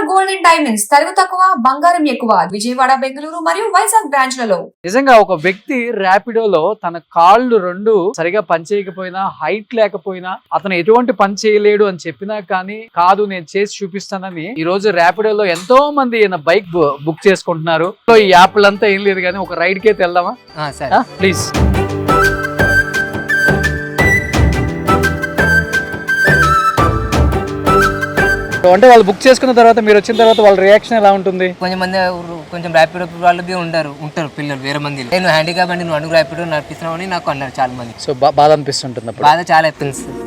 Gold and diamonds తరుగు తక్కువ బంగారం ఎక్కువ విజయవాడ బెంగళూరు మరియు వైజాగ్ బ్రాంచ్లలో. నిజంగా ఒక వ్యక్తి ర్యాపిడోలో తన కాళ్ళు రెండు సరిగా పనిచేయకపోయినా, హైట్ లేకపోయినా, అతను ఎటువంటి పని చేయలేడు అని చెప్పినా కానీ కాదు నేను చేసి చూపిస్తానని ఈ రోజు ర్యాపిడోలో ఎంతో మంది బైక్ బుక్ చేసుకుంటున్నారు. ఈ యాప్లంతా ఏం లేదు కానీ ఒక రైడ్ కి అయితే వెళ్దామా? ప్లీజ్. అంటే వాళ్ళు బుక్ చేసుకున్న తర్వాత మీరు వచ్చిన తర్వాత వాళ్ళ రియాక్షన్ ఎలా ఉంటుంది? కొంచెం ర్యాపిడో వాళ్ళకి ఉంటారు పిల్లలు వేరే మంది. నేను హ్యాండిక్యాప్ అండి, నువ్వు అడుగు ర్యాపిడో నడిపిస్తున్నావు అని నాకు అన్నారు చాలా మంది. సో బాధ అనిపిస్తుంటుంది, బాధ చాలా అనిపిస్తుంది.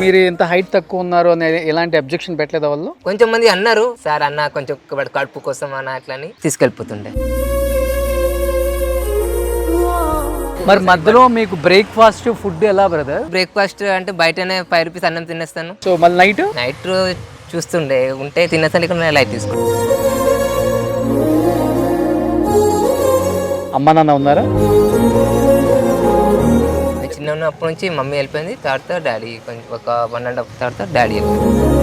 మీరు ఇంత హైట్ తక్కువ ఉన్నారు అని ఎలాంటి అబ్జెక్షన్ పెట్టలేదా వాళ్ళు? కొంచెం మంది అన్నారు, సార్ అన్న కొంచెం కడుపు కోసం అన్న అట్లా అని తీసుకెళ్ళిపోతుండే. మరి మధ్యలో మీకు బ్రేక్ఫాస్ట్ ఫుడ్ ఎలా బ్రదర్? బ్రేక్ఫాస్ట్ అంటే బయటనే 5 రూపీస్ అన్నం తినేస్తాను. సో మళ్ళీ నైట్ చూస్తుండే ఉంటే తినేస్తాను, ఇక్కడ లైట్ తీసుకుంటాను. అమ్మ నాన్న ఉన్నారా? చిన్న ఉన్నప్పటి నుంచి మమ్మీ వెళ్ళిపోయింది, తర్వాత డాడీ కొంచెం ఒక 1.5 తర్వాత డాడీ వెళ్ళిపోయింది.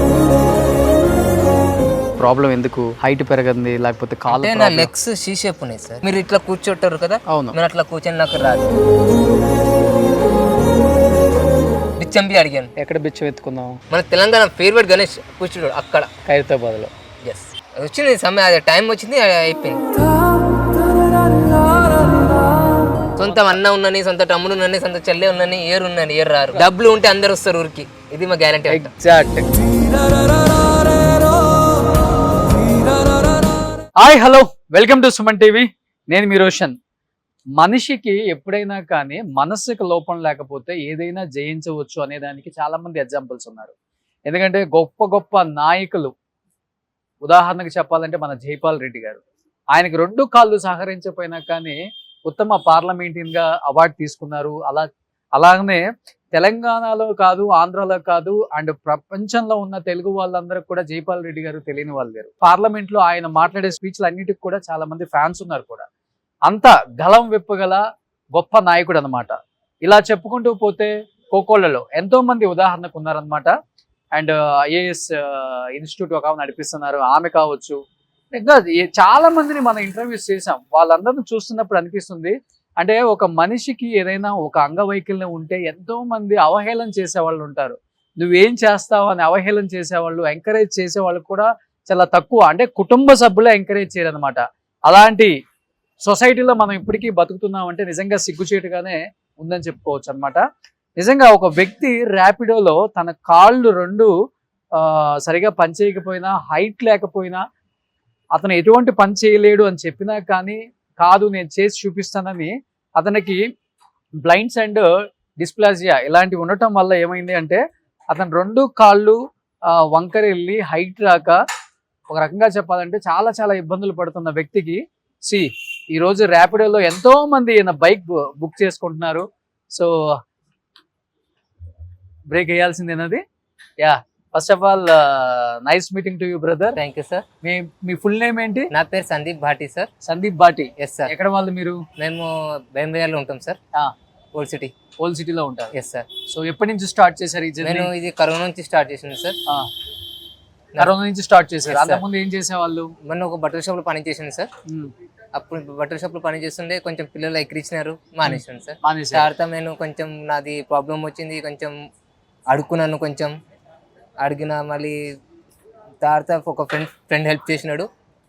ప్రాబ్లం ఎందుకు? హైట్ పెరగంది లేకపోతే కాలు? నా లెగ్స్ షీ షేప్ ఉన్నాయి సార్. మీరు ఇట్లా కూర్చోటారు కదా, నేను అట్లా కూర్చొని నాకు రాదు. బిచ్చం బి అడిగాను. ఎక్కడ బిచ్చం ఎత్తుకుందాం? మన తెలంగాణ ఫేవరెట్ గణేష్ కూర్చున్నాడు అక్కడ ఖైరతాబాద్లో. ఎస్, వచ్చింది సమయం, అది టైం వచ్చింది, అయిపోయింది. సొంత అన్న ఉన్నని, సొంత తమ్ముడు ఉన్నని, సొంత చెల్లె ఉన్నని, ఏరు ఉన్నని, ఏరు రారు. డబ్బులు ఉంటే అందరు వస్తారు ఊరికి, ఇది మా guarantee. Exact. Hi hello, welcome to Suman TV. నేను మీ రోషన్. మనిషికి ఎప్పుడైనా కానీ మనసుకు లోపం లేకపోతే ఏదైనా జయించవచ్చు అనే దానికి చాలా మంది ఎగ్జాంపుల్స్ ఉన్నారు. ఎందుకంటే గొప్ప గొప్ప నాయకులు, ఉదాహరణకు చెప్పాలంటే మన జైపాల్ రెడ్డి గారు, ఆయనకి 2 కాళ్ళు సహకరించకపోయినా కానీ ఉత్తమ పార్లమెంటరీన్ గా అవార్డు తీసుకున్నారు. అలాగనే తెలంగాణలో కాదు, ఆంధ్రాలో కాదు, అండ్ ప్రపంచంలో ఉన్న తెలుగు వాళ్ళందరూ కూడా జైపాల్ రెడ్డి గారు తెలియని వాళ్ళు లేరు. పార్లమెంట్ లో ఆయన మాట్లాడే స్పీచ్లు అన్నిటికి కూడా చాలా మంది ఫ్యాన్స్ ఉన్నారు కూడా. అంత గలం విప్పగల గొప్ప నాయకుడు అనమాట. ఇలా చెప్పుకుంటూ పోతే కోకోళ్లలో ఎంతో మంది ఉదాహరణకు ఉన్నారనమాట. అండ్ ఐఏఎస్ ఇన్స్టిట్యూట్ ఒక నడిపిస్తున్నారు, ఆమె కావచ్చు. ఇంకా చాలా మందిని మనం ఇంటర్వ్యూస్ చేసాం. వాళ్ళందరినీ చూస్తున్నప్పుడు అనిపిస్తుంది, అంటే ఒక మనిషికి ఏదైనా ఒక అంగవైకల్యం ఉంటే ఎంతో మంది అవహేళన చేసేవాళ్ళు ఉంటారు. నువ్వేం చేస్తావు అని అవహేళన చేసేవాళ్ళు, ఎంకరేజ్ చేసేవాళ్ళు కూడా చాలా తక్కువ. అంటే కుటుంబ సభ్యులే ఎంకరేజ్ చేయరనమాట. అలాంటి సొసైటీలో మనం ఇప్పటికీ బతుకుతున్నామంటే నిజంగా సిగ్గుచేటుగానే ఉందని చెప్పుకోవచ్చు అనమాట. నిజంగా ఒక వ్యక్తి ర్యాపిడోలో తన కాళ్ళు రెండు సరిగా పనిచేయకపోయినా, హైట్ లేకపోయినా, అతను ఎటువంటి పని చేయలేడు అని చెప్పినా కానీ కాదు నేను చేసి చూపిస్తానని, అతనికి బ్లైండ్స్ అండ్ డిస్ప్లాజియా ఇలాంటివి ఉండటం వల్ల ఏమైంది అంటే అతను 2 కాళ్ళు వంకరెళ్ళి హైట్ రాక, ఒక రకంగా చెప్పాలంటే చాలా చాలా ఇబ్బందులు పడుతున్న వ్యక్తికి ఈరోజు ర్యాపిడోలో ఎంతో మంది బైక్ బుక్ చేసుకుంటున్నారు. సో బ్రేక్ వేయాల్సిందేనది. Yeah, first of all nice meeting to you brother. Thank you sir. మీ ఫుల్ నేమ్ ఏంటి? నా పేరు Sandeep Bhati sir. Sandeep Bhati. Yes sir. ఎక్కడ వాళ్ళు మీరు? మేము బెంబేయాలో ఉంటాం సార్. ఓల్డ్ సిటీలో ఉంటారు. Yes sir. సో ఎప్పటి నుంచి స్టార్ట్ చేశారు ఈ జర్నీ? నేను ఇది కరోనా నుంచి స్టార్ట్ చేసింది సార్. కరోనా నుంచి స్టార్ట్ చేశారు. అంతకుముందు ఏం చేసేవాళ్ళు? మొన్న ఒక బట్టల షాప్ లో పని చేసింది సార్. అప్పుడు బట్టల షాప్ లో పని చేస్తుండే, కొంచెం పిల్లలు ఎక్కిరిచ్చినారు, మానేసాను సార్. తర్వాత నేను కొంచెం నాది ప్రాబ్లం వచ్చింది, కొంచెం అడుక్కున్నాను, కొంచెం అడిగిన మళ్ళీ తర్వాత ఒక ఫ్రెండ్ హెల్ప్ చేసినాడు.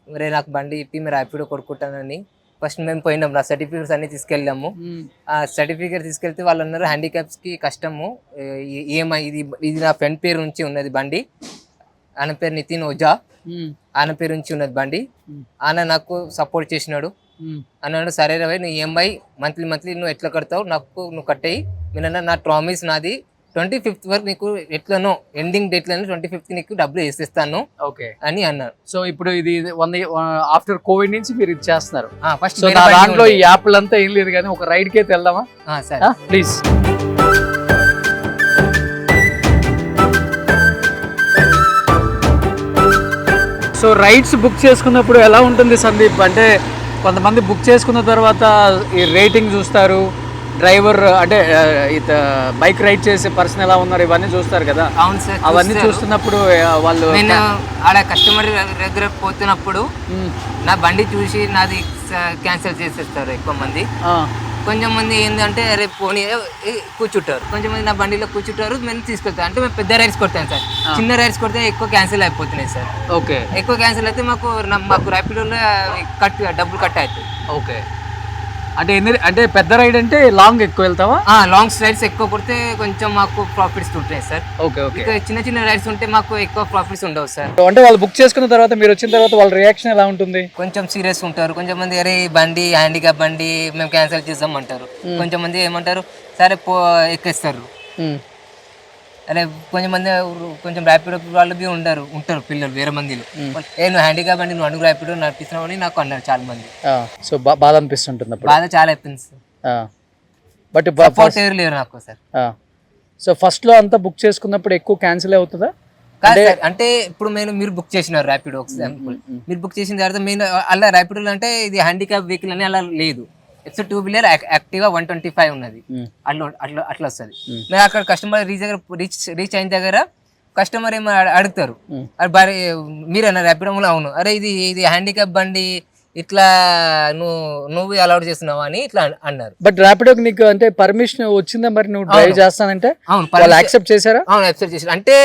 మరి నాకు బండి ఇప్పి మీరు ర్యాపిడో కొనుక్కుంటానని. ఫస్ట్ మేము పోయినాం, నా సర్టిఫికేట్స్ అన్ని తీసుకెళ్ళాము. ఆ సర్టిఫికేట్ తీసుకెళ్తే వాళ్ళు అన్నారు హ్యాండిక్యాప్స్ కి కష్టము, ఏమై ఇది నా ఫ్రెండ్ పేరు నుంచి ఉన్నది బండి, ఆయన పేరు నితిన్ ఓజా, ఆయన పేరు నుంచి ఉన్నది బండి. ఆయన నాకు సపోర్ట్ చేసినాడు. అన్నాడు సరే రవి, నువ్వు ఈఎంఐ మంత్లీ నువ్వు ఎట్లా కడతావు, నువ్వు కట్టేయి. మీరు నా ప్రామిస్ నాది 25th వరకు నీకు ఎట్లనో ఎండింగ్ డేట్ లో 25th నీకు డబ్బులు వేసేస్తాను అని అన్నారు. సో ఇప్పుడు ఇది ఆఫ్టర్ కోవిడ్ నుంచి మీరు ఇది చేస్తున్నారు. ఫస్ట్ దాంట్లో ఈ యాప్లంతా ఏం లేదు కానీ ఒక రైడ్ కి అయితే వెళ్దామా? ప్లీజ్. సో రైడ్స్ బుక్ చేసుకున్నప్పుడు ఎలా ఉంటుంది సందీప్? అంటే కొంతమంది బుక్ చేసుకున్న తర్వాత ఈ రేటింగ్ చూస్తారు, డ్రైవర్ అంటే బైక్ రైడ్ చేసే పర్సన్ ఎలా ఉన్నారు ఇవన్నీ చూస్తారు కదా. అవును సార్, అవన్నీ చూస్తున్నప్పుడు వాళ్ళు నేను ఆడ కస్టమర్ దగ్గర పోతున్నప్పుడు నా బండి చూసి నాది క్యాన్సిల్ చేసేస్తారు ఎక్కువ మంది. కొంచెం మంది ఏంటంటే అరే పోనీ కూర్చుంటారు, కొంచెం మంది నా బండిలో కూర్చుంటారు, మేము తీసుకెళ్తాం. అంటే మేము పెద్ద రైడ్స్ కొడతాం సార్, చిన్న రైడ్స్ కొడితే ఎక్కువ క్యాన్సిల్ అయిపోతున్నాయి సార్. ఓకే, ఎక్కువ క్యాన్సిల్ అయితే మాకు ర్యాపిడోలో డబ్బులు కట్ అవుతాయి. ఓకే, అంటే పెద్ద రైడ్ అంటే లాంగ్ ఎక్కువ వెళ్తావా? లాంగ్ రైడ్స్ ఎక్కువ కొడితే కొంచెం మాకు ప్రాఫిట్స్ ఉంటాయి సార్. Okay, okay. చిన్న చిన్న రైడ్స్ ఉంటే మాకు ఎక్కువ ప్రాఫిట్స్ ఉండవు సార్. అంటే వాళ్ళు బుక్ చేసుకున్న తర్వాత మీరు వచ్చిన తర్వాత వాళ్ళ రియాక్షన్ ఎలా ఉంటుంది? కొంచెం సీరియస్ ఉంటారు. కొంచెం మంది అరే బండి హ్యాండిక్యాప్ బండి మేము క్యాన్సిల్ చేద్దాం అంటారు. కొంచెం మంది ఏమంటారు సరే ఎక్కేస్తారు. అరే కొంచెం ర్యాపిడో వాళ్ళు బి ఉంటారు పిల్లలు వేరే మందిలో, నువ్వు హ్యాండిక్యాప్ బండి నువ్వు అడుగు ర్యాపిడో నడిపిస్తున్నావు అని నాకు అన్నారు చాలా మంది. సో బాధ అనిపిస్తుంటుంది, బాధ చాలా అయిపోయింది సార్. బట్ సపోర్ట్ ఎవరు లేరు నాకు సార్. సో ఫస్ట్ లో అంతా బుక్ చేసుకున్నప్పుడు ఎక్కువ క్యాన్సిల్ అవుతుందా? కాదు సార్, అంటే ఇప్పుడు మీరు బుక్ చేసినారు ర్యాపిడో, ఎగ్జాంపుల్ మీరు బుక్ చేసిన తర్వాత మీరు అలా ర్యాపిడోలో అంటే ఇది హ్యాండిక్యాప్ వెహికల్ అని అలా లేదు. ఇట్స్ 2-వీలర్ యాక్టివా 125 ఉన్నది, అట్లా వస్తుంది. మేము అక్కడ కస్టమర్ రీచ్ అయిన దగ్గర కస్టమర్ ఏమో అడుగుతారు, మీరన్నా ర్యాపిడో? అవును. అరే ఇది హ్యాండిక్యాప్ బండి ఇట్లా నువ్వు అలౌడ్ చేస్తున్నావా అని ఇట్లా అన్నారు. బట్ ర్యాపిడోకి నీకు అంటే పర్మిషన్ వచ్చిందా మరి నువ్వు డ్రైవ్ చేస్తానంటే? అవును, వాళ్ళు యాక్సెప్ట్ చేశారా? అవును, యాక్సెప్ట్ చేశారు. అంటే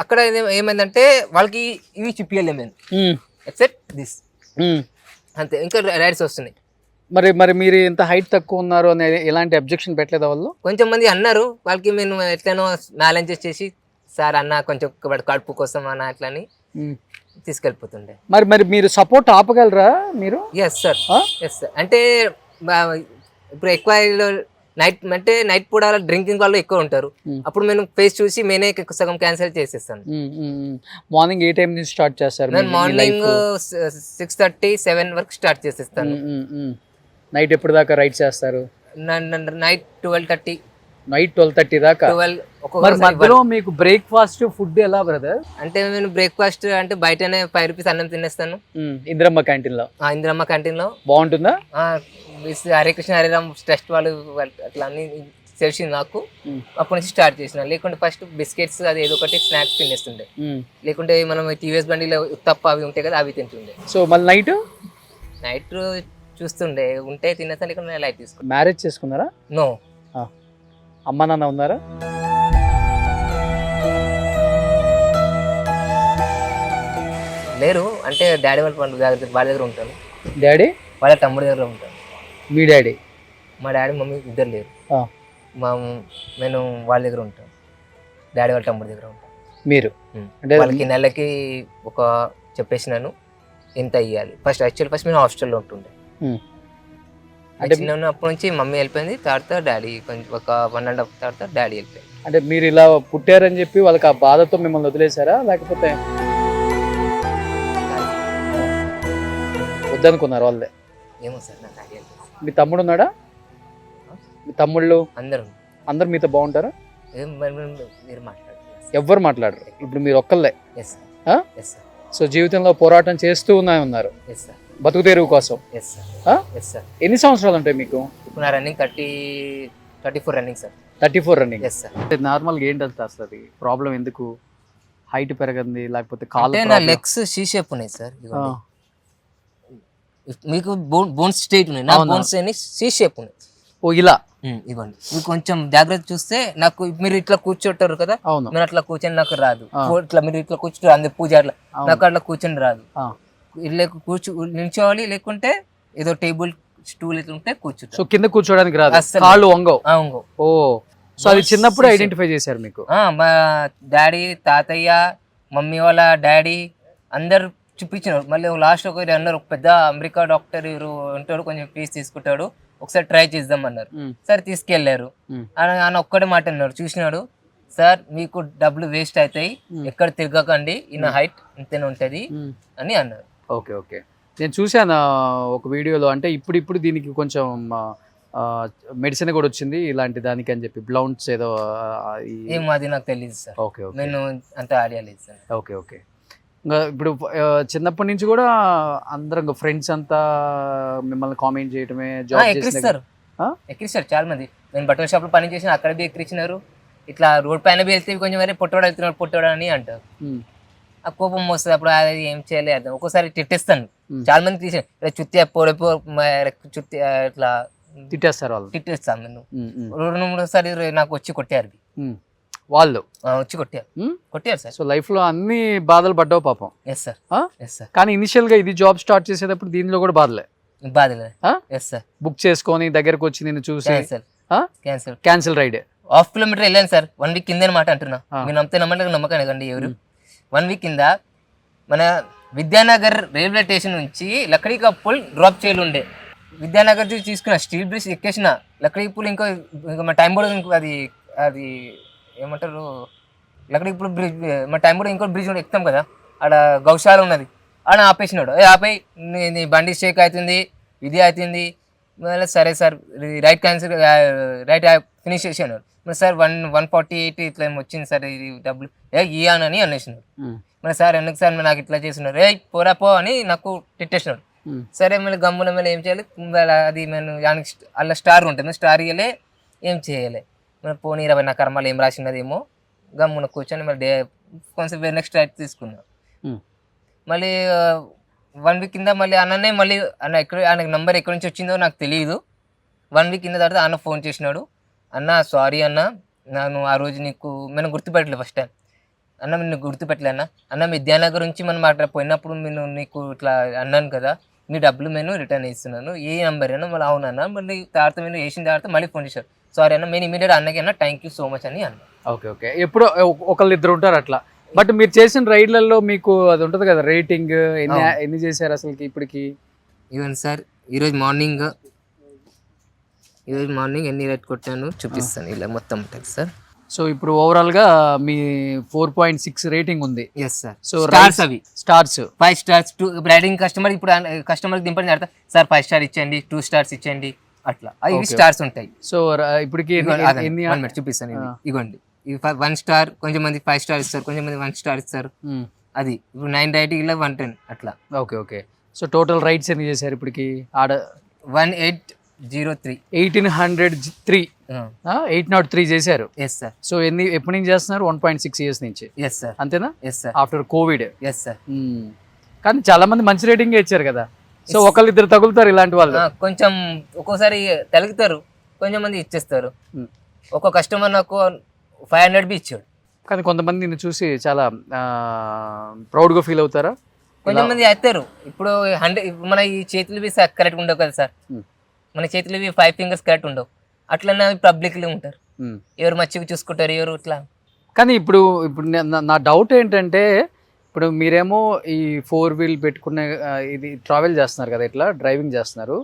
అక్కడ ఏమైందంటే వాళ్ళకి ఇవి చూపియలే మేము, ఎక్సెప్ట్ దిస్ అంతే. ఇంకా రైడ్స్ వస్తున్నాయి. మరి మీరు ఇంత హైట్ తక్కువ ఉన్నారు అని ఎలాంటి అబ్జెక్షన్ పెట్టలేదా వాళ్ళు? కొంచెం మంది అన్నారు. వాళ్ళకి మేము ఎట్లనో మేనేజ్ చేసి సార్ అన్న కొంచెం కడుపు కోసం అన్న అట్లా అని తీసుకెళ్ళిపోతుండే. మరి మీరు సపోర్ట్ ఆపగలరా మీరు? Yes sir, yes sir. అంటే ఇప్పుడు ఎక్కువ నైట్ పూట డ్రింకింగ్ వాళ్ళు ఎక్కువ ఉంటారు. అప్పుడు నేను ఫేస్ చూసి నేనే సగం క్యాన్సిల్ చేసేస్తాను. మార్నింగ్ ఏ టైం నుంచి స్టార్ట్ చేస్తారు? నేను మార్నింగ్ 6:30-7 వరకు స్టార్ట్ చేసేస్తాను. నైట్ ఎప్పుడు దాకా రైడ్ చేస్తారు? నైట్ 12:30. నైట్ 12:30 దాకా. మరి మధ్యలో మీకు బ్రేక్ఫాస్ట్ ఫుడ్ ఎలా బ్రదర్? అంటే నేను బ్రేక్ఫాస్ట్ అంటే బయటనే 5 రూపీస్ అన్నం తినేస్తాను ఇందిరమ్మ క్యాంటీన్ లో. ఇందిరమ్మ క్యాంటీన్ లో బాగుంటుందా? హరే కృష్ణ హరిరామ్ ట్రస్ట్ వాళ్ళు అట్లా అన్ని తెలిసింది నాకు. అప్పటి నుంచి స్టార్ట్ చేసిన. లేకుంటే ఫస్ట్ బిస్కెట్స్ అది ఏదో ఒకటి స్నాక్స్ తినేస్తుండే. లేకుంటే మనం టీవీఎస్ బండిలో తప్ప అవి ఉంటాయి కదా, అవి తింటుండే. సో మళ్ళీ నైట్ చూస్తుండే ఉంటే తినేస్తా, లేకుంటే లైట్ తీసుకుంటా. మ్యారేజ్ చేసుకున్నారా? నో. అమ్మ నాన్న ఉన్నారా? లేరు. అంటే డాడీ వాళ్ళ దగ్గర ఉంటాను. డాడీ వాళ్ళ తమ్ముడి దగ్గర ఉంటాను. మీ డాడీ? మా డాడీ మమ్మీ ఇద్దరు లేరు. నేను వాళ్ళ దగ్గర ఉంటాను. డాడీ వాళ్ళ తమ్ముడి దగ్గర ఉంటాను. మీరు అంటే వాళ్ళకి నెలకి ఒక చెప్పేసినాను ఎంత ఇవ్వాలి. ఫస్ట్ నేను హాస్టల్లో ఉంటుండే. అంటే చిన్నప్పటి నుంచి మమ్మీ వెళ్ళిపోయింది. తర్వాత డాడీ కొంచెం ఒక 1.5 తర్వాత డాడీ వెళ్ళిపోయింది. అంటే మీరు ఇలా పుట్టారని చెప్పి వాళ్ళకి ఆ బాధతో మిమ్మల్ని వదిలేశారా, లేకపోతే వద్దనుకున్నారు వాళ్ళే? ఏమో సార్, నాకు ఐడియా లేదు. మీ తమ్ముడు ఉన్నాడా? మీ తమ్ముళ్ళు అందరు మీతో బాగుంటారా? మీరు మాట్లాడారు? ఎవ్వరు మాట్లాడరు. ఇప్పుడు మీరు ఒక్కళ్ళే. సో జీవితంలో పోరాటం చేస్తూ ఉన్నారు బతుకు తెరువు కోసం. ఎన్ని సంవత్సరాలు ఉంటాయి మీకు? నా రన్నింగ్ 34 రన్నింగ్ సార్. 34 రన్నింగ్. నార్మల్గా ఏంటంటే అసలు ప్రాబ్లం ఎందుకు? హైట్ పెరగంది లేకపోతే కాళ్ళు? నా లెగ్స్ సి షేప్ ఉన్నాయి సార్. మీకు బోన్స్ స్ట్రైట్ ఉన్నాయి, నా బోన్స్ సి షేప్ ఉన్నాయి. ఓ ఇలా ఇవ్వండి. మీరు కొంచెం జాగ్రత్త చూస్తే నాకు మీరు ఇట్లా కూర్చోటారు కదా, మీరు అట్లా కూర్చొని నాకు రాదు. ఇట్లా మీరు ఇట్లా కూర్చుంటారు అందు పూజ అట్లా, నాకు అట్లా కూర్చొని రాదు. ఇట్లా నిల్చోవాలి, లేకుంటే ఏదో టేబుల్ స్టూల్ ఇట్లా ఉంటే కూర్చుంటారు. సో కింద కూర్చోడానికి రాదు, కాళ్ళు వంగవు. ఓ, సో అది చిన్నప్పుడు ఐడెంటిఫై చేశారు మీకు? మా డాడీ, తాతయ్య, మమ్మీ వాళ్ళ డాడీ అందరు చూపించినారు. మళ్ళీ లాస్ట్ ఒక అన్నారు, పెద్ద అమెరికా డాక్టర్ ఎవరు ఉంటాడు, కొంచెం ఫీజు తీసుకుంటాడు, ఒకసారి ట్రై చేద్దాం అన్నారు. సార్ తీసుకెళ్లారు. ఆయన ఒక్కడే మాట అన్నారు, చూసినాడు, సార్ మీకు డబ్బులు వేస్ట్ అవుతాయి, ఎక్కడ తిరగకండి, ఈయన హైట్ ఇంతనే ఉంటది అని అన్నారు. Okay, okay. నేను చూశాను ఒక వీడియోలో, అంటే ఇప్పుడు దీనికి కొంచెం మెడిసిన్ కూడా వచ్చింది ఇలాంటి దానికి అని చెప్పి, బ్లౌన్స్ ఏదో. ఏమో అది నాకు తెలియదు సార్. ఓకే, నేను అంత ఐడియా లేదు సార్. Okay, okay. ఇంకా ఇప్పుడు చిన్నప్పటి నుంచి కూడా అందరం ఫ్రెండ్స్ అంతా మిమ్మల్ని కామెంట్ చేయటమే, జాబ్ ఎక్కిస్తారు ఎక్కిరిస్తారు చాలా మంది. నేను బట్టల షాప్ లో పని చేసిన అక్కడ బి ఎక్కిరించినారు. ఇట్లా రోడ్ పైన బి వెళ్తే కొంచెం వేరే పొట్టోడు వెళ్తున్నాడు పొట్టోడు అని అంటారు. ఆ కోపం వస్తుంది అప్పుడు, అది ఏం చేయలేదు అర్థం. ఒక్కోసారి తిట్టేస్తాను, చాలా మంది తీసాను చుత్తి పోడపో చుత్తి ఇట్లా తిట్టేస్తారు వాళ్ళు, తిట్టేస్తాను. నేను 2-3 సార్లు నాకు వచ్చి కొట్టారు వాళ్ళు, వచ్చి కొట్టారు సార్. సో లైఫ్ లో అన్ని బాధలు పడ్డావు పాపం. Yes sir, yes sir. కానీ ఇనిషియల్ గా ఇది జాబ్ స్టార్ట్ చేసేటప్పుడు దీనిలో కూడా బాధలే? బాధలే. Yes sir. బుక్ చేసుకొని దగ్గరకు వచ్చి నేను చూసి క్యాన్సిల్ రైడ్ 1/2 కిలోమీటర్ వెళ్ళాను సార్. 1 వీక్ కింద మాట అంటున్నా, మీరు నమ్మితే నమ్మంటే నమ్మకండి ఎవరు. 1 వీక్ కింద మన విద్యానగర్ రైల్వే స్టేషన్ నుంచి లక్కడీ కప్పుల్ డ్రాప్ చేయలు ఉండే. విద్యానగర్ తీసుకున్న స్టీల్ బ్రిడ్జ్ ఎక్కేసిన లక్కడీ పూల్, ఇంకా మా టైం బోర్డు అది ఏమంటారు లక్కడీ పూల్ బ్రిడ్జ్, మా టైం బోర్డు ఇంకో బ్రిడ్జ్ ఎక్కుతాం కదా, ఆడ గౌశాల ఉన్నది, ఆడ ఆపేసినాడు. ఆపై నీ బండి షేక్ అవుతుంది, ఇది అవుతుంది. మళ్ళీ సరే sir right cancel, right finish చేసాను. సార్ 148 ఇట్లా వచ్చింది సార్, ఇది డబ్బులు ఇయ్యానని అనేసినాడు. మరి సార్ ఎందుకు సార్ నాకు ఇట్లా చేస్తున్నారు, పోరా పో అని నాకు తిట్టేసినాడు. సరే మళ్ళీ గమ్మున మళ్ళీ ఏం చేయాలి, అది మేము అలా స్టార్ ఉంటుంది, స్టార్ ఇయ్యలే, ఏం చేయలే. మరి పోనీ 20 నా కర్మాలు ఏం రాసినదేమో, గమ్మున కూర్చొని మళ్ళీ కొంచెం నెక్స్ట్ రైట్ తీసుకున్నాం. మళ్ళీ 1 వీక్ కింద మళ్ళీ అన్ననే మళ్ళీ ఆయనకు నంబర్ ఎక్కడి నుంచి వచ్చిందో నాకు తెలియదు. 1 వీక్ కింద తర్వాత అన్న ఫోన్ చేసినాడు. అన్న సారీ అన్న, నేను ఆ రోజు మనం గుర్తుపెట్టలేదు ఫస్ట్ టైం. అన్న నిన్ను గుర్తుపెట్టలే అన్న విద్యానగర్ నుంచి మనం పోయినప్పుడు నేను నీకు ఇట్లా అన్నాను కదా, మీ డబ్బులు నేను రిటర్న్ ఇస్తున్నాను, ఏ నెంబర్ అయినా మళ్ళీ అవునన్నా. మళ్ళీ తర్వాత మీరు వేసిన తర్వాత మళ్ళీ ఫోన్ చేశారు, సారీ అన్న నేను ఇమీడియట్ అన్నకి అన్న థ్యాంక్ యూ సో మచ్ అని అన్న. ఓకే ఓకే, ఎప్పుడు ఒకళ్ళు ఇద్దరు ఉంటారు అట్లా. బట్ మీరు చేసిన రైడ్లలో మీకు అది ఉంటుంది కదా రేటింగ్, ఎన్ని చేశారు అసలు ఇప్పటికి? ఈవెన్ సార్ ఈరోజు మార్నింగ్ ఎన్ని రైట్ కొట్టాను చూపిస్తాను, ఇలా మొత్తం ఉంటుంది సార్. సో ఇప్పుడు ఓవరాల్ గా మీ 4.6 రేటింగ్ ఉంది. Yes sir. సో స్టార్స్ అవి స్టార్స్ 5 స్టార్స్. రైడింగ్ కస్టమర్ ఇప్పుడు కస్టమర్కి దింపండి తర్వాత సార్ 5 స్టార్ ఇచ్చేయండి, 2 స్టార్స్ ఇచ్చేయండి, అట్లా ఇవి స్టార్స్ ఉంటాయి. సో ఇప్పటికి చూపిస్తాను, ఇగోండి 1 స్టార్, కొంచెం మంది 5 స్టార్ ఇస్తారు, కొంచెం మంది 1 స్టార్ ఇస్తారు. అది ఇప్పుడు 9 రైటింగ్ ఇలా 110 అట్లా. Okay okay. So total rides ఎన్ని చేశారు ఇప్పటికి? ఆడ 1803 803 చేశారు. Yes sir. సో ఎప్పటి నుంచి చేస్తున్నారు? 1.6 years నుంచి. Yes sir. అంతేనా? Yes sir. After COVID. Yes sir. కానీ చాలా మంది మంచి రేటింగ్ ఇచ్చారు కదా. సో ఒకళ్ళిద్దరు తగులుతారు ఇలాంటి వాళ్ళు, కొంచెం ఒక్కోసారి తలుగుతారు, కొంచెం మంది ఇచ్చేస్తారు. ఒక కస్టమర్ నాకు 500 బి ఇచ్చాడు. కానీ కొంతమంది నిన్ను చూసి చాలా ప్రౌడ్గా ఫీల్ అవుతారా? కొంచెం మంది అవుతారు. ఇప్పుడు 100 మన ఈ చేతులు కరెక్ట్ ఉండవు కదా సార్, మన చేతులు 5 ఫింగర్స్ కరెక్ట్ ఉండవు, అట్లనే పబ్లిక్లో ఉంటారు, ఎవరు మంచిగా చూసుకుంటారు, ఎవరు ఇట్లా. కానీ ఇప్పుడు నా డౌట్ ఏంటంటే, ఇప్పుడు మీరేమో ఈ 4 wheel పెట్టుకునే ఇది ట్రావెల్ చేస్తున్నారు కదా, ఇట్లా డ్రైవింగ్ చేస్తున్నారు,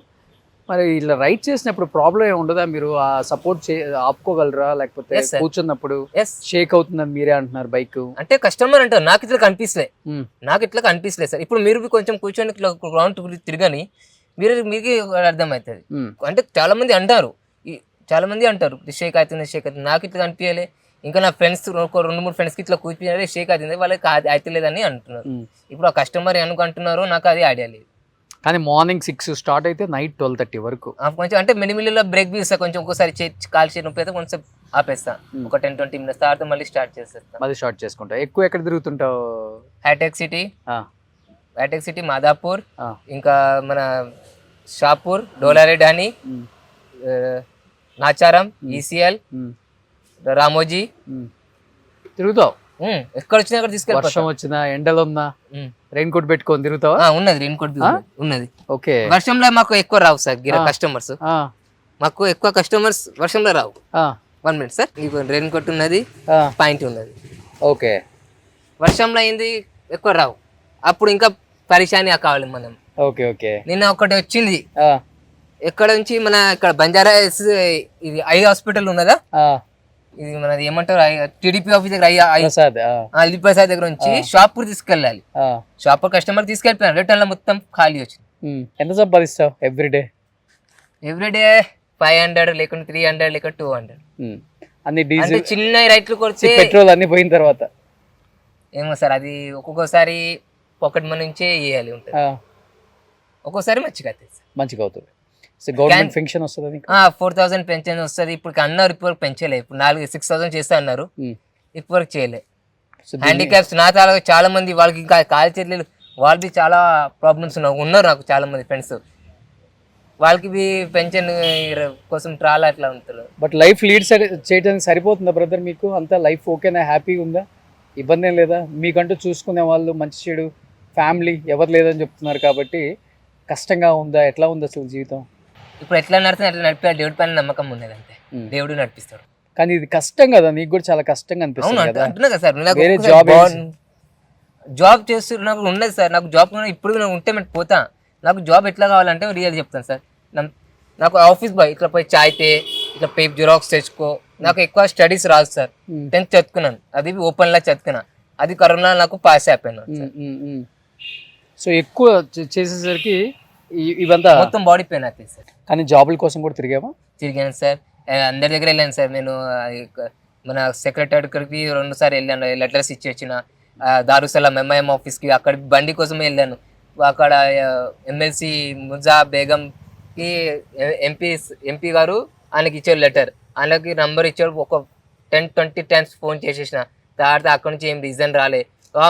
మరి ఇలా రైడ్ చేసినప్పుడు ప్రాబ్లం ఏమి ఉండదా? మీరు ఆ సపోర్ట్ ఆపుకోగలరా? లేకపోతే కూర్చున్నప్పుడు షేక్ అవుతుందని మీరే అంటున్నారు బైక్ అంటే కస్టమర్ అంటారు, నాకు ఇట్లా కనిపిస్తలే సార్. ఇప్పుడు మీరు కొంచెం కూర్చొని గ్రౌండ్ తిరగని మీకు అర్థమవుతుంది. అంటే చాలా మంది అంటారు షేక్ అవుతుంది, నాకు ఇట్లా కనిపించలే. ఇంకా నా ఫ్రెండ్స్ 2-3 ఫ్రెండ్స్కి ఇట్లా కూర్చుని షేక్ అవుతుంది, వాళ్ళకి అవుతలేదని అంటున్నారు. ఇప్పుడు ఆ కస్టమర్ అనుకుంటున్నారు, నాకు అది ఐడియా లేదు. కానీ మార్నింగ్ 6 స్టార్ట్ అయితే నైట్ 12:30 వరకు కొంచెం అంటే మినిమిల్లో బ్రేక్ తీస్తా, కొంచెం ఒక్కోసారి కాల్ చేయడం అయితే కొంచెం ఆపేస్తా, ఒక 10-20 minutes తర్వాత మళ్ళీ స్టార్ట్ చేసుకుంటా. ఎక్కువ ఎక్కడ తిరుగుతుంటావు? హైటెక్ సిటీ, మాదాపూర్, ఇంకా మన షాపూర్, డోలారెడ్డి, నాచారం, ఈసీఎల్, రామోజీ తిరుగుతావు. ఎక్కడ వచ్చినా అక్కడ తీసుకెళ్ళి, వర్షం వచ్చినా ఎండలు ఉన్నా రెయిన్ కోట్ పెట్టుకొని తిరుగుతావా? ఉన్నది రెయిన్ కోట్ ఉన్నది. ఓకే. వర్షంలో మాకు ఎక్కువ రావు సార్ కస్టమర్స్, మాకు ఎక్కువ కస్టమర్స్ వర్షంలో రావు. 1 minute సార్, రెయిన్ కోట్ ఉన్నది, పాయింట్ ఉన్నది. ఓకే. వర్షంలో అయింది ఎక్కువ రావు, అప్పుడు ఇంకా పరిశాని కావాలి మనం. Okay okay. నిన్న ఒకటి వచ్చింది, ఎక్కడ నుంచి మన ఇక్కడ బంజారా ఇది ఐ హాస్పిటల్ ఉన్నదా, ఇది మనది ఏమంటారు టీడీపీ ఆఫీస్ దగ్గర అలీ ప్రసాద్ దగ్గర నుంచి షాపూర్ తీసుకెళ్ళాలి. షాపూర్ కస్టమర్ తీసుకెళ్ళిపోయాను, రిటర్న్ లో మొత్తం ఖాళీ వచ్చింది. ఎంత సంపాదిస్తావు ఎవ్రీడే? 500 లేకుంటే 300 లేక 200. అన్ని డీజిల్ చిన్న రైట్లు కొడితే పెట్రోల్ అన్ని పోయిన తర్వాత ఏమో సార్, అది ఒక్కొక్కసారి పాకెట్ మనీ నుంచే వేయాలి ఉంటుంది, ఒక్కోసారి మంచిగా అవుతుంది. గవర్నమెంట్ పెన్షన్ వస్తుంది 4,000 పెన్షన్ వస్తుంది. ఇప్పుడు అన్నారు, ఇప్పుడు పెంచలే. ఇప్పుడు 6,000 చేస్తా అన్నారు, ఇప్పుడు వరకు చేయలే. హ్యాండిక్యాప్స్ నా చాలా మంది వాళ్ళకి ఇంకా కాలు చేతులు వాళ్ళది చాలా ప్రాబ్లమ్స్ ఉన్నారు నాకు చాలా మంది ఫ్రెండ్స్. వాళ్ళకి పెన్షన్ కోసం ట్రాల్ అట్లా ఉంటారు. బట్ లైఫ్ లీడ్ చేయడానికి సరిపోతుందా బ్రదర్ మీకు? అంతా లైఫ్ ఓకేనా, హ్యాపీగా ఉందా, ఇబ్బంది ఏం లేదా? మీకంటూ చూసుకునే వాళ్ళు మంచి చెడు ఫ్యామిలీ ఎవరు లేదని చెప్తున్నారు కాబట్టి కష్టంగా ఉందా, ఎట్లా ఉంది అసలు జీవితం? ఇప్పుడు ఎట్లా నడుస్తుంది అట్లా నడిపే దేవుడి పైన నమ్మకం ఉన్నది అంతే. దేవుడు నడిపిస్తాడు. కానీ ఇది కష్టం కదా, నీకు కూడా చాలా కష్టంగా అనిపిస్తుంది కదా. అంటున్నా కదా సార్, వేరే జాబ్ చేస్తూ నాకు ఉండదు సార్. నాకు జాబ్ ఇప్పుడు నాకు ఉంటే నేను పోతా. నాకు జాబ్ ఎట్లా కావాలంటే రియల్ చెప్తాను సార్. నాకు ఆఫీస్ బాయ్ ఇట్లా పోయి చాయ్ తే, ఇట్లా పేపర్ జిరాక్స్ తెచ్చుకో. నాకు ఎక్కువ స్టడీస్ రాదు సార్. 10th చదువుకున్నాను, అది ఓపెన్ లా చదువుకున్నా. అది కరోనా నాకు పాస్ అయిపోయాను. సో ఎక్కువ చేసేసరికి ఇవంతా మొత్తం బాడీ పెయిన్ అవుతుంది సార్. కానీ జాబుల కోసం కూడా తిరిగాను సార్. అందరి దగ్గర వెళ్ళాను సార్. నేను మన సెక్రటరీకి 2 సార్లు వెళ్ళాను, లెటర్స్ ఇచ్చి వచ్చిన. దారుసలాం ఎంఐఎం ఆఫీస్కి అక్కడ బండి కోసమే వెళ్ళాను. అక్కడ ఎమ్మెల్సీ ముజా బేగంకి ఎంపీ గారు ఆయనకి ఇచ్చారు లెటర్. ఆయనకి నంబర్ ఇచ్చారు. ఒక 10-20 టైమ్స్ ఫోన్ చేసేసిన తర్వాత అక్కడ నుంచి ఏం రీజన్ రాలే.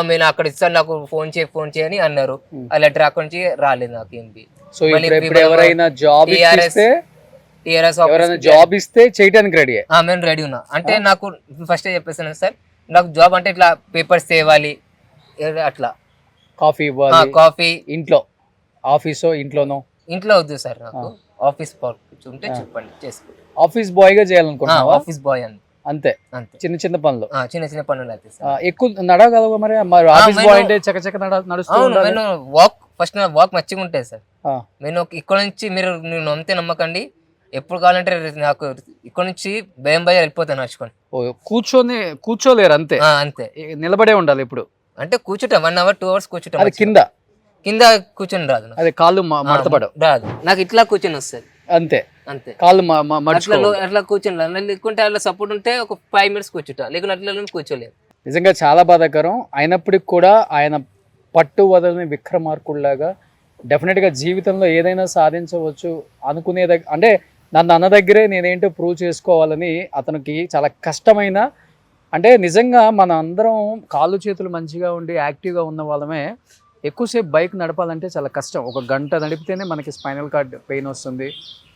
నేను అక్కడ ఇస్తాను, నాకు ఫోన్ చేయని అన్నారు. ఆ లెటర్ అక్కడ నుంచి రాలేదు నాకు ఏంటి. సో ఎవరైనా జాబ్ ఇస్తే చేయడానికి రెడీ? మేము రెడీ ఉన్నా. అంటే నాకు ఫస్ట్ చెప్పేసాను సార్, నాకు జాబ్ అంటే ఇట్లా పేపర్స్ తేవాలి, అట్లా కాఫీ ఇంట్లో ఆఫీసో ఇంట్లోనో. ఇంట్లో వద్దు సార్, నాకు ఆఫీస్ ఉంటే చెప్పండి చేసుకుంటా. ఆఫీస్ బాయ్ గా చేయాలనుకుంటున్నా? ఆఫీస్ బాయ్ అంతే. చిన్న చిన్న పనులు అయితే ఎక్కువ నడవగలవా మరి? ఆఫీస్ బాయ్ అంటే చకచక నడుస్తూ వాక్ ఫస్ట్ వాక్ మంచిగా ఉంటుంది సార్. నేను ఇక్కడ నుంచి మీరు నమ్మితే నమ్మకండి, ఎప్పుడు కావాలంటే నాకు ఇక్కడ నుంచి భయం వెళ్ళిపోతాను నడుచుకొని. కూర్చోలేరు అంతే? అంతే, నిలబడే ఉండాలి ఇప్పుడు. అంటే కూర్చుంటా 1 hour 2 hours కూర్చుంటా. అది కింద కూర్చొని రాదు, అదే కాళ్ళు మడతపడవు, రాదు నాకు. ఇట్లా కూర్చొని వస్తుంది అంతే. కాళ్ళు అట్లా కూర్చొని లేకుంటే అట్లా సపోర్ట్ ఉంటే ఒక 5 minutes కూర్చుంటా, లేకుంటే అట్లా కూర్చోలేదు. నిజంగా చాలా బాధాకరం. అయినప్పటికి కూడా ఆయన పట్టు వదలని విక్రమార్కుడిలాగా డెఫినెట్గా జీవితంలో ఏదైనా సాధించవచ్చు అనుకునే అంటే నన్ను అన్న దగ్గరే నేనేంటో ప్రూవ్ చేసుకోవాలని అతనికి చాలా కష్టమైన, అంటే నిజంగా మన అందరం కాళ్ళు చేతులు మంచిగా ఉండి యాక్టివ్గా ఉన్న వాళ్ళమే ఎక్కువసేపు బైక్ నడపాలంటే చాలా కష్టం. 1 గంట నడిపితేనే మనకి స్పైనల్ కార్డ్ పెయిన్ వస్తుంది,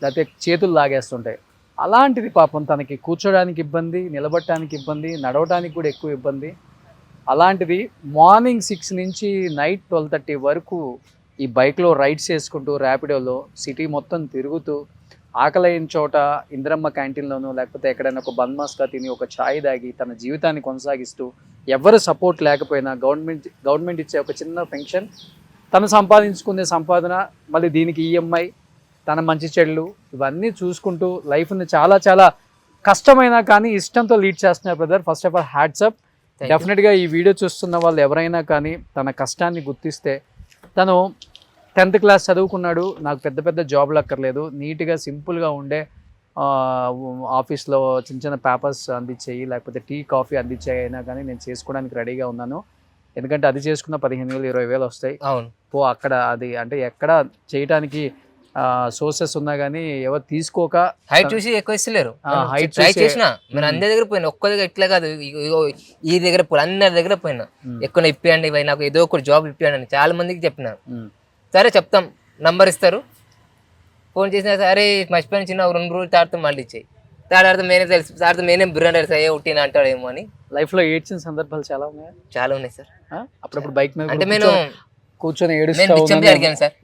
లేకపోతే చేతులు లాగేస్తుంటాయి. అలాంటిది పాపం తనకి కూర్చోడానికి ఇబ్బంది, నిలబడటానికి ఇబ్బంది, నడవడానికి కూడా ఎక్కువ ఇబ్బంది. అలాంటిది మార్నింగ్ 6 నుంచి నైట్ 12:30 వరకు ఈ బైక్లో రైడ్స్ చేసుకుంటూ ర్యాపిడోలో సిటీ మొత్తం తిరుగుతూ ఆకలైన చోట ఇందిరమ్మ క్యాంటీన్లోనూ లేకపోతే ఎక్కడైనా ఒక బన్మాస్గా తిని ఒక ఛాయ్ తాగి తన జీవితాన్ని కొనసాగిస్తూ, ఎవరు సపోర్ట్ లేకపోయినా గవర్నమెంట్ ఇచ్చే ఒక చిన్న పెన్షన్, తను సంపాదించుకునే సంపాదన, మళ్ళీ దీనికి ఈఎంఐ, తన మంచి చెడులు ఇవన్నీ చూసుకుంటూ లైఫ్ని చాలా చాలా కష్టమైనా కానీ ఇష్టంతో లీడ్ చేస్తున్నారు brother. First of all hats off. డెఫినెట్గా ఈ వీడియో చూస్తున్న వాళ్ళు ఎవరైనా కానీ తన కష్టాన్ని గుర్తిస్తే, తను 10th క్లాస్ చదువుకున్నాడు, నాకు పెద్ద పెద్ద జాబ్లు అక్కర్లేదు, నీట్గా సింపుల్గా ఉండే ఆఫీస్లో చిన్న చిన్న పేపర్స్ అందించేయి, లేకపోతే టీ కాఫీ అందించేయి అయినా కానీ నేను చేసుకోవడానికి రెడీగా ఉన్నాను. ఎందుకంటే అది చేసుకున్న 15,000 20,000 వస్తాయి. అవును, అక్కడ అది అంటే ఎక్కడ చేయడానికి సోర్సెస్ ఉన్నా కానీ ఎవరు తీసుకోక హైట్ చూసి ఎక్కువ ఇస్తలేరు. హైట్ ట్రై చేసిన నేను అందరి దగ్గర పోయినా, ఒక్క దగ్గర ఇట్లా కాదు, ఈ దగ్గర పోయినా, అందరి దగ్గర పోయినా, ఎక్కువ ఇప్పియండి ఇవి, నాకు ఏదో ఒక జాబ్ ఇప్పియండి అని చాలా మందికి చెప్పినారు. సరే చెప్తాం, నంబర్ ఇస్తారు, ఫోన్ చేసినా సరే మర్చిపోయిన చిన్న 2 రోజులు తాడుతూ మళ్ళీ ఇచ్చేయి. తాడాడితే మేనే తెలుసు, తాడితే మేనే బిర్యానీ సార్ ఉట్టిన అంటాడేమో అని. లైఫ్లో ఏడ్చిన సందర్భాలు చాలా ఉన్నాయి? చాలా ఉన్నాయి సార్. అప్పుడప్పుడు బైక్ మీద అంటే నేను కూర్చొని బిచ్చంపి అడిగాను సార్,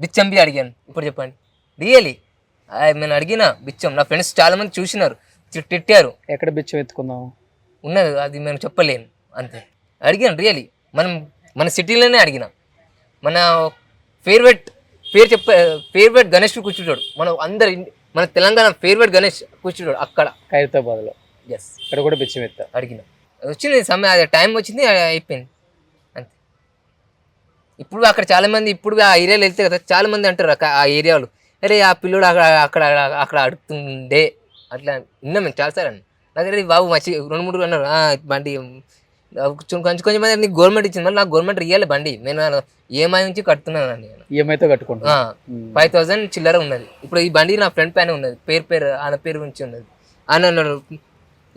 బిచ్చంపి అడిగాను. ఇప్పుడు చెప్పండి, రియలీ నేను అడిగిన బిచ్చం. నా ఫ్రెండ్స్ చాలా మంది చూసినారు, తిట్టారు. ఎక్కడ బిచ్చం ఎత్తుకున్నావు? ఉన్నది, అది మేము చెప్పలేను అంతే. అడిగాను రియలీ, మన సిటీలోనే అడిగిన. మన ఫేవరెట్ గణేష్ కూర్చుంటాడు, మన తెలంగాణ ఫేవరెట్ గణేష్ కూర్చుంటాడు అక్కడ ఖైరతాబాద్లో. ఎస్, అక్కడ కూడా బిచ్చం ఎత్తా అడిగిన. వచ్చింది సమయం, అది టైం వచ్చింది, అయిపోయింది అంతే. ఇప్పుడు అక్కడ చాలా మంది, ఇప్పుడు ఆ ఏరియాలో వెళ్తే కదా చాలా మంది అంటారు ఆ ఏరియాలో, అరే ఆ పిల్లోడు అక్కడ అడుగుతుండే అట్లా విన్నాం మేము చాలాసార్లు. నాకు బాబు మంచి 2-3 అన్నారు, బండి కొంచెం మంది నీకు గవర్నమెంట్ ఇచ్చింది, మళ్ళీ నాకు గవర్నమెంట్ ఇయ్యాలి బండి, నేను ఈఎంఐ నుంచి కడుతున్నాను అండి. ఈఎంఐతో కట్టుకుంటా 5,000 చిల్లర ఉన్నది. ఇప్పుడు ఈ బండి నా ఫ్రెండ్ పైన ఉన్నది, ఆయన పేరు నుంచి ఉన్నది. ఆయన ఉన్నాడు,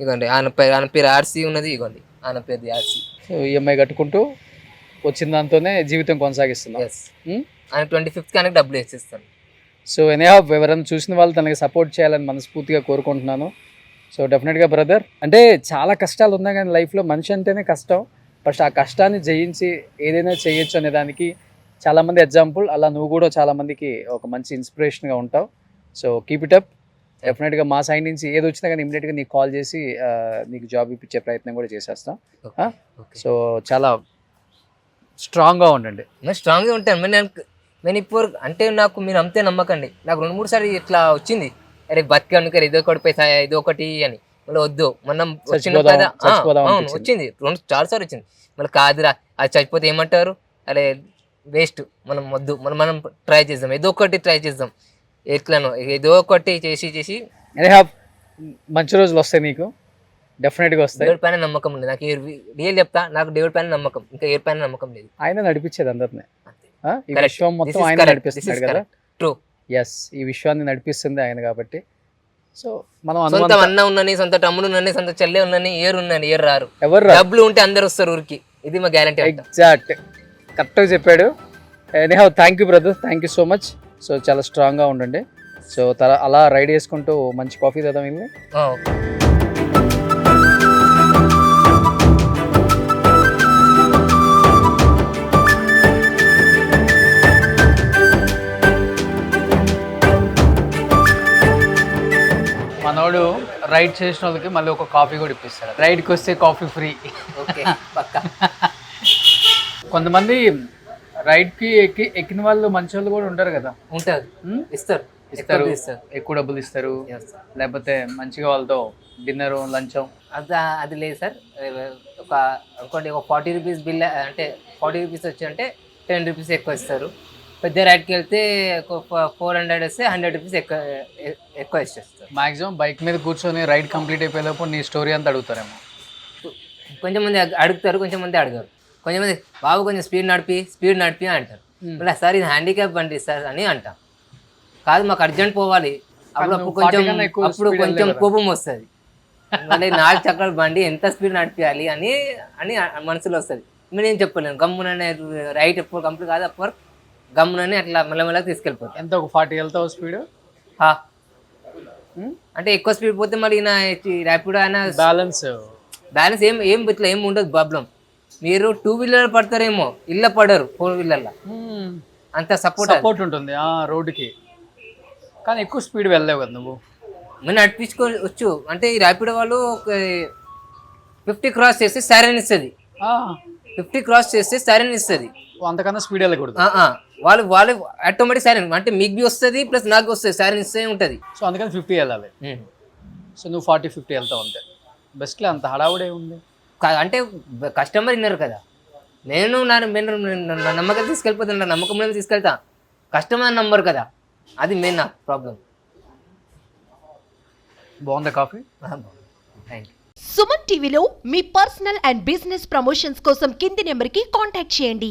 ఇగోండి ఆయన పేరు ఆర్సీ ఉన్నది, ఇగోండి ఆయన పేరు ఆర్సీ. సో ఈఎంఐ కట్టుకుంటూ వచ్చిన దాంతోనే జీవితం కొనసాగిస్తున్నాం. ఆయన 25th ఆయనకు డబ్బులు వేసేస్తాను. సో ఎనీహౌ ఎవరైనా చూసిన వాళ్ళు తనకి సపోర్ట్ చేయాలని మనస్ఫూర్తిగా కోరుకుంటున్నాను. సో డెఫినెట్గా బ్రదర్, అంటే చాలా కష్టాలు ఉన్నాయి కానీ లైఫ్లో మనిషి అంటేనే కష్టం. ఫస్ట్ ఆ కష్టాన్ని జయించి ఏదైనా చేయొచ్చు అనే దానికి చాలామంది ఎగ్జాంపుల్. అలా నువ్వు కూడా చాలామందికి ఒక మంచి ఇన్స్పిరేషన్గా ఉంటావు. So keep it up. డెఫినెట్గా మా సైడ్ నుంచి ఏది వచ్చినా కానీ ఇమీడియట్గా నీకు కాల్ చేసి నీకు జాబ్ ఇప్పించే ప్రయత్నం కూడా చేసేస్తాం. సో చాలా స్ట్రాంగ్గా ఉండండి. నేను స్ట్రాంగ్గా ఉంటాను. నేను ఇప్పుడు అంటే నాకు మీరు అంతే నమ్మకండి. నాకు 2-3 సార్లు ఇట్లా వచ్చింది, అరే బతికాను ఏదో ఒకటి పైసా ఏదో ఒకటి అని. మళ్ళీ వద్దు మనం వచ్చిన కదా వచ్చింది 2-4 సార్లు వచ్చింది. మళ్ళీ కాదురా అది చచ్చిపోతే ఏమంటారు, అరే వేస్ట్, మనం వద్దు, మనం ట్రై చేద్దాం, ఏదో ఒకటి ట్రై చేద్దాం, ఎట్లను ఏదో ఒకటి చేసి మంచి రోజులు వస్తాయి నీకు, డెఫినెట్గా వస్తాయి. దేవుడి పైన నమ్మకం ఉంది నాకు, రియల్ చెప్తా, నాకు దేవుడి పైన నమ్మకం, ఇంకా ఎవరి పైన నమ్మకం లేదు. ఆయన నడిపించేది అందరినీ, ఈ విశ్వం మొత్తం ఆయన నడిపిస్తున్నాడు కదా. ట్రూ. ఎస్, ఈ విశ్వాన్ని నడిపిస్తుంది ఆయన కాబట్టి. సో మనం సొంత అన్న ఉన్నని, సొంత తమ్ముడు ఉన్నని, సొంత చెల్లె ఉన్నని, ఏరు రారు. ఎవరు డబ్బులు ఉంటే అందరు వస్తారు ఊరికి, ఇది మా గ్యారంటీ. ఎగ్జాక్ట్, కరెక్ట్గా చెప్పాడు. Anyhow thank you brother, thank you so much. So చాలా స్ట్రాంగ్గా ఉండండి. సో అలా రైడ్ చేసుకుంటూ మంచి కాఫీ తెద్దాం వెళ్ళి. మనోడు రైడ్ చేసిన వాళ్ళకి మళ్ళీ ఒక కాఫీ కూడా ఇప్పిస్తాడు. రైడ్కి వస్తే కాఫీ ఫ్రీ. కొంతమంది రైడ్కి ఎక్కిన వాళ్ళు మంచి వాళ్ళు కూడా ఉంటారు కదా. ఉంటారు, ఇస్తారు, ఎక్కువ డబ్బులు ఇస్తారు, లేకపోతే మంచిగా వాళ్ళతో డిన్నర్ లంచం. అది లేదు సార్. ఒక 40 రూపీస్ బిల్ అంటే 40 రూపీస్ వచ్చి అంటే 10 రూపీస్ ఎక్కువ ఇస్తారు. పెద్ద రైడ్కి వెళ్తే 400 వస్తే 100 రూపీస్ ఎక్కువ ఇచ్చేస్తారు. మాక్సిమం బైక్ మీద కూర్చొని రైడ్ కంప్లీట్ అయిపోయేటప్పుడు నీ స్టోరీ అంతా అడుగుతారేమో. కొంచెం మంది అడుగుతారు, కొంచెం మంది అడగారు. కొంచెం మంది బాబు కొంచెం స్పీడ్ నడిపి అంటారు. మళ్ళీ సార్ ఇది హ్యాండిక్యాప్ బండి సార్ అని అంటాం. కాదు మాకు అర్జెంట్ పోవాలి, అప్పుడు కొంచెం కోపం వస్తుంది. మళ్ళీ 4 చక్రాల బండి ఎంత స్పీడ్ నడిపించాలి అని మనసులో వస్తుంది. నేను చెప్పలేను, గమ్ముననే రైట్ ఎప్పుడు కంప్లీట్ కాదు అప్పుడు గమ్మునని అట్లా మెల్లమెల్లగా తీసుకెళ్ళిపోతాను. ఎంత ఒక 40 వెళ్తావు స్పీడ్? అంటే ఎక్కువ స్పీడ్ పోతే మళ్ళీ నా ర్యాపిడో అయినా బ్యాలెన్స్ ఏం ఇట్లా ఏం ఉండదు ప్రాబ్లం. మీరు 2 వీలర్ పడతారేమో, ఇళ్ళ పడరు 4 వీలర్లో, అంత సపోర్ట్ ఉంటుంది రోడ్డుకి. కానీ ఎక్కువ స్పీడ్ వెళ్ళలేవు కదా నువ్వు. మేము నడిపించుకోవచ్చు. అంటే ఈ ర్యాపిడో వాళ్ళు 50 క్రాస్ చేస్తే సైరన్ ఇస్తుంది. 50 క్రాస్ చేస్తే సైరన్ ఇస్తుంది. అంతకన్నా స్పీడ్ వెళ్ళకూడదు. వాళ్ళు ఆటోమేటిక్ సైరన్ అంటే మీకు బి వస్తుంది ప్లస్ నాకు వస్తుంది, సైరన్ ఇస్తే ఉంటుంది. సో అందుకని 50 వెళ్ళాలి. సో నువ్వు 40-50 వెళ్తావు అంతే. బెస్ట్లో అంత హడావుడే ఉంది. అంటే కస్టమర్ విన్నారు కదా, నేను నా నమ్మకం తీసుకెళ్ళిపోతాను, నా నమ్మకం మీద తీసుకెళ్తా. కస్టమర్ నంబర్ కదా, అది మెయిన్ నా ప్రాబ్లం. బాగుందా కాఫీ? Thank you. సుమన్ టీవీలో మీ పర్సనల్ అండ్ బిజినెస్ ప్రమోషన్స్ కోసం కింది నెంబర్కి కాంటాక్ట్ చేయండి.